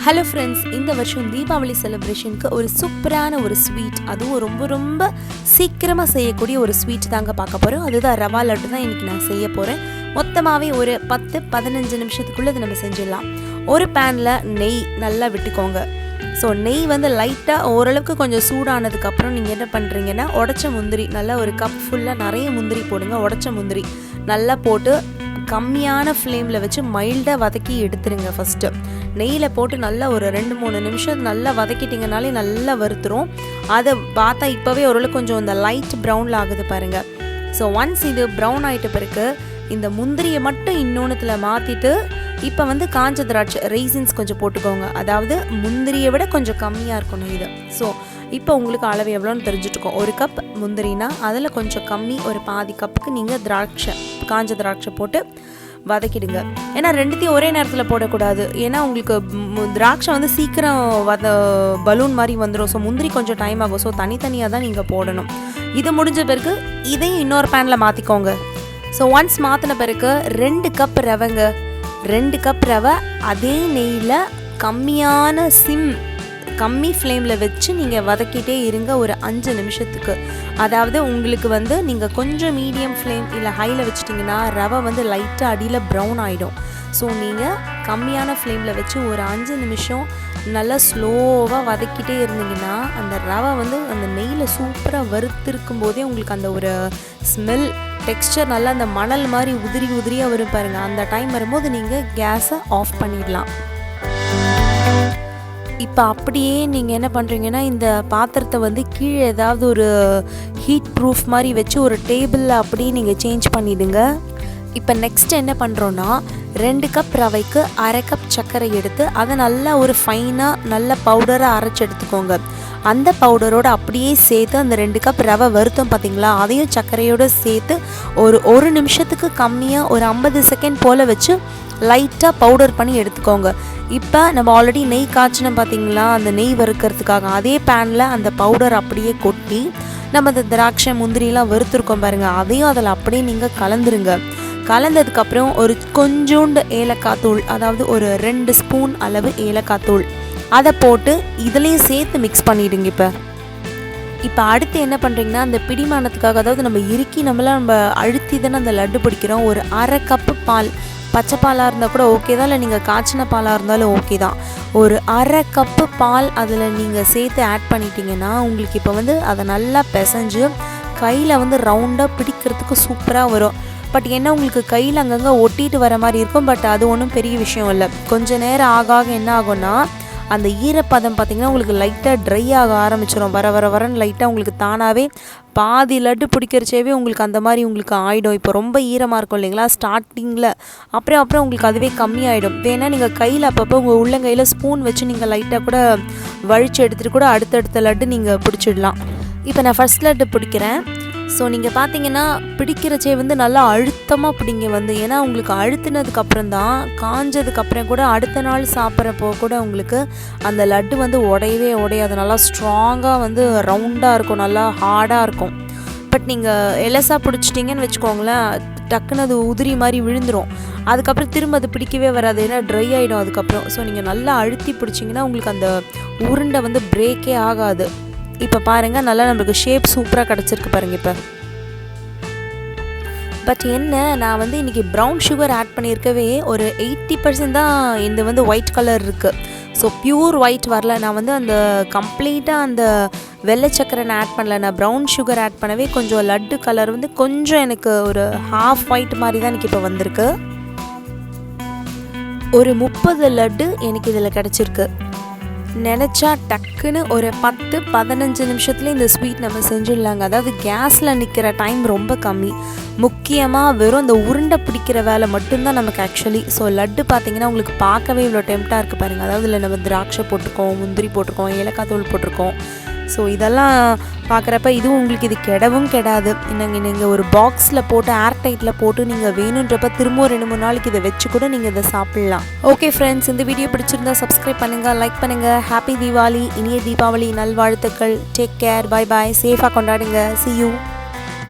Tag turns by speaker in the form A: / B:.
A: Hello friends, இந்த வருஷம் தீபாவளி செலிப்ரேஷனுக்கு ஒரு சூப்பரான ஒரு ஸ்வீட், அதுவும் ரொம்ப ரொம்ப சீக்கிரமாக செய்யக்கூடிய ஒரு ஸ்வீட் தாங்க பார்க்க போகிறோம். அதுதான் ரவா லட்டு தான் இன்றைக்கி நான் செய்ய போகிறேன். மொத்தமாகவே ஒரு 10-15 நிமிஷத்துக்குள்ளே இதை நம்ம செஞ்சிடலாம். ஒரு பேனில் நெய் நல்லா விட்டுக்கோங்க. ஸோ நெய் லைட்டாக ஓரளவுக்கு கொஞ்சம் சூடானதுக்கப்புறம் நீங்கள் என்ன பண்ணுறீங்கன்னா, உடச்ச முந்திரி நல்லா ஒரு கப் ஃபுல்லாக நிறைய முந்திரி போடுங்க. உடச்ச முந்திரி நல்லா போட்டு கம்மியான ஃப்ளேமில் வச்சு மைல்டாக வதக்கி எடுத்துருங்க. ஃபஸ்ட்டு நெய்யில் போட்டு நல்லா ஒரு 2-3 நிமிஷம் நல்லா வதக்கிட்டிங்கனாலே நல்லா வறுத்துரும். அதை பார்த்தா இப்போவே ஓரளவுக்கு கொஞ்சம் இந்த லைட் ப்ரௌனில் ஆகுது பாருங்கள். ஸோ ஒன்ஸ் இது ப்ரௌன் ஆகிட்ட பிறகு இந்த முந்திரியை மட்டும் இன்னொன்றுத்தில் மாற்றிட்டு இப்போ காஞ்ச திராட்சை ரெய்சின்ஸ் கொஞ்சம் போட்டுக்கோங்க. அதாவது முந்திரியை விட கொஞ்சம் கம்மியாக இருக்கணும் இது. ஸோ இப்போ உங்களுக்கு அளவு எவ்வளோன்னு தெரிஞ்சுட்டுக்கோம். ஒரு கப் முந்திரினா அதில் கொஞ்சம் கம்மி, ஒரு பாதி கப்புக்கு நீங்கள் காஞ்ச திராட்சை போட்டு வதக்கிடுங்க. ஏன்னா ரெண்டுத்தையும் ஒரே நேரத்தில் போடக்கூடாது. ஏன்னா உங்களுக்கு திராட்சை சீக்கிரம் பலூன் மாதிரி வந்துடும். ஸோ முந்திரி கொஞ்சம் டைம் ஆகும். ஸோ தனித்தனியாக தான் நீங்கள் போடணும். இது முடிஞ்ச பிறகு இதையும் இன்னொரு பேனில் மாற்றிக்கோங்க. ஸோ ஒன்ஸ் மாற்றின பிறகு 2 கப் ரவைங்க. 2 கப் ரவை அதே நெய்யில் கம்மி ஃப்ளேமில் வச்சு நீங்கள் வதக்கிட்டே இருங்க ஒரு 5 நிமிஷத்துக்கு. அதாவது உங்களுக்கு நீங்கள் கொஞ்சம் மீடியம் ஃப்ளேம் இல்லை ஹையில் வச்சிட்டிங்கன்னா ரவை லைட்டாக அடியில் ப்ரௌன் ஆகிடும். ஸோ நீங்கள் கம்மியான ஃப்ளேமில் வச்சு ஒரு 5 நிமிஷம் நல்லா ஸ்லோவாக வதக்கிட்டே இருந்தீங்கன்னா அந்த ரவை அந்த நெய்யில் சூப்பராக வறுத்திருக்கும் போதே உங்களுக்கு அந்த ஒரு ஸ்மெல் டெக்ஸ்டர் நல்லா அந்த மணல் மாதிரி உதிரியாக வரும் பாருங்கள். அந்த டைம் வரும்போது நீங்கள் கேஸை ஆஃப் பண்ணிடலாம். இப்போ அப்படியே நீங்கள் என்ன பண்ணுறீங்கன்னா, இந்த பாத்திரத்தை கீழே ஏதாவது ஒரு ஹீட் ப்ரூஃப் மாதிரி வச்சு ஒரு டேபிளில் அப்படியே நீங்கள் சேஞ்ச் பண்ணிவிடுங்க. இப்போ நெக்ஸ்ட் என்ன பண்ணுறோன்னா, 2 கப் ரவைக்கு 1/2 கப் சர்க்கரை எடுத்து அதை நல்லா ஒரு ஃபைனாக நல்ல பவுடராக அரைச்சி எடுத்துக்கோங்க. அந்த பவுடரோடு அப்படியே சேர்த்து அந்த 2 கப் ரவை வருத்தம் பார்த்திங்களா, அதையும் சர்க்கரையோடு சேர்த்து ஒரு நிமிஷத்துக்கு கம்மியாக ஒரு 50 செகண்ட் போல் வச்சு லைட்டாக பவுடர் பண்ணி எடுத்துக்கோங்க. இப்போ நம்ம ஆல்ரெடி நெய் காய்ச்சினோம் பார்த்திங்களா, அந்த நெய் வறுக்கிறதுக்காக அதே பேனில் அந்த பவுடர் அப்படியே கொட்டி நம்ம அந்த திராட்சை முந்திரிலாம் வறுத்துருக்கோம் பாருங்கள், அதையும் அதில் அப்படியே நீங்கள் கலந்துருங்க. கலந்ததுக்கப்புறம் ஒரு கொஞ்சோண்டு ஏலக்காய் தூள், அதாவது ஒரு 2 ஸ்பூன் அளவு ஏலக்காய் தூள் அதை போட்டு இதுலேயும் சேர்த்து மிக்ஸ் பண்ணிவிடுங்க. இப்போ அடுத்து என்ன பண்ணுறீங்கன்னா, அந்த பிடிமானத்துக்காக, அதாவது நம்ம அழுத்தி தானே அந்த லட்டு பிடிக்கிறோம். ஒரு 1/2 கப்பு பால், பச்சை பாலாக இருந்தால் கூட ஓகே தான், இல்லை நீங்கள் காய்ச்சின பாலாக இருந்தாலும் ஓகே தான். ஒரு 1/2 கப்பு பால் அதில் நீங்கள் சேர்த்து ஆட் பண்ணிட்டீங்கன்னா உங்களுக்கு இப்போ அதை நல்லா பிசைஞ்சு கையில் ரவுண்டாக பிடிக்கிறதுக்கு சூப்பராக வரும். பட் என்ன உங்களுக்கு கையில் அங்கங்கே ஒட்டிட்டு வர மாதிரி இருக்கும். பட் அது ஒன்றும் பெரிய விஷயம் இல்லை. கொஞ்சம் நேரம் ஆக என்ன ஆகும்னா அந்த ஈரப்பதம் பார்த்திங்கன்னா உங்களுக்கு லைட்டாக ட்ரை ஆக ஆரம்பிச்சிடும். வரன்னு லைட்டாக உங்களுக்கு தானாகவே பாதி லட்டு பிடிக்கிறச்சேவே உங்களுக்கு அந்த மாதிரி உங்களுக்கு ஆகிடும். இப்போ ரொம்ப ஈரமாக இருக்கும் இல்லைங்களா ஸ்டார்டிங்கில், அப்புறம் உங்களுக்கு அதுவே கம்மியாகிடும். வேணால் நீங்கள் கையில் அப்பப்போ உங்கள் உள்ளங்கையில் ஸ்பூன் வச்சு நீங்கள் லைட்டாக கூட வழித்து எடுத்துகிட்டு கூட அடுத்தடுத்த லட்டு நீங்கள் பிடிச்சிடலாம். இப்போ நான் ஃபர்ஸ்ட் லட்டு பிடிக்கிறேன். ஸோ நீங்கள் பார்த்தீங்கன்னா பிடிக்கிறச்சே நல்லா அழுத்தமாக பிடிங்க. ஏன்னா உங்களுக்கு அழுத்தினதுக்கப்புறம் தான் காஞ்சதுக்கப்புறம் கூட அடுத்த நாள் சாப்பிட்றப்போ கூட உங்களுக்கு அந்த லட்டு உடையவே உடையாது. நல்லா ஸ்ட்ராங்காக ரவுண்டாக இருக்கும், நல்லா ஹார்டாக இருக்கும். பட் நீங்கள் எலசாக பிடிச்சிட்டிங்கன்னு வச்சுக்கோங்களேன், டக்குன்னு அது உதிரி மாதிரி விழுந்துடும். அதுக்கப்புறம் திரும்ப அது பிடிக்கவே வராது, ஏன்னா ட்ரை ஆகிடும் அதுக்கப்புறம். ஸோ நீங்கள் நல்லா அழுத்தி பிடிச்சிங்கன்னா உங்களுக்கு அந்த உருண்டை பிரேக்கே ஆகாது. இப்போ பாருங்கள், நல்லா நம்மளுக்கு ஷேப் சூப்பராக கிடச்சிருக்கு பாருங்கள். இப்போ பட் என்ன, நான் இன்றைக்கி ப்ரௌன் சுகர் ஆட் பண்ணியிருக்கவே ஒரு 80% தான் இந்த ஒயிட் கலர் இருக்குது. ஸோ ப்யூர் ஒயிட் வரல. நான் அந்த கம்ப்ளீட்டாக அந்த வெள்ளை சக்கரை நான் ஆட் பண்ணல. நான் ப்ரௌன் சுகர் ஆட் பண்ணவே கொஞ்சம் லட்டு கலர் கொஞ்சம் எனக்கு ஒரு ஹாஃப் ஒயிட் மாதிரி தான் எனக்கு இப்போ வந்திருக்கு. ஒரு 30 லட்டு எனக்கு இதில் கிடச்சிருக்கு. நினச்சா டக்குன்னு ஒரு 10-15 நிமிஷத்துல இந்த ஸ்வீட் நம்ம செஞ்சிடலாங்க. அதாவது கேஸில் நிற்கிற டைம் ரொம்ப கம்மி. முக்கியமாக வெறும் அந்த உருண்டை பிடிக்கிற வேலை மட்டும்தான் நமக்கு ஆக்சுவலி. ஸோ லட்டு பார்த்திங்கன்னா உங்களுக்கு பார்க்கவே இவ்வளோ டெம்ப்டாக இருக்குது பாருங்கள். அதாவது இல்லை நம்ம திராட்சை போட்டிருக்கோம், முந்திரி போட்டிருக்கோம், ஏலக்காய் தூள் போட்டிருக்கோம். ஸோ இதெல்லாம் பார்க்குறப்ப இதுவும் உங்களுக்கு இது கெடவும் கெடாது. நீங்கள் ஒரு பாக்ஸில் போட்டு ஏர்டைட்டில் போட்டு நீங்கள் வேணுன்றப்ப திரும்ப 2-3 நாளைக்கு இதை வச்சு கூட நீங்கள் இதை சாப்பிட்லாம். ஓகே ஃப்ரெண்ட்ஸ், இந்த வீடியோ பிடிச்சிருந்தா சப்ஸ்கிரைப் பண்ணுங்கள், லைக் பண்ணுங்கள். ஹாப்பி தீபாவளி, இனிய தீபாவளி நல்வாழ்த்துக்கள். டேக் கேர், பை பாய், சேஃபாக கொண்டாடுங்க. See you.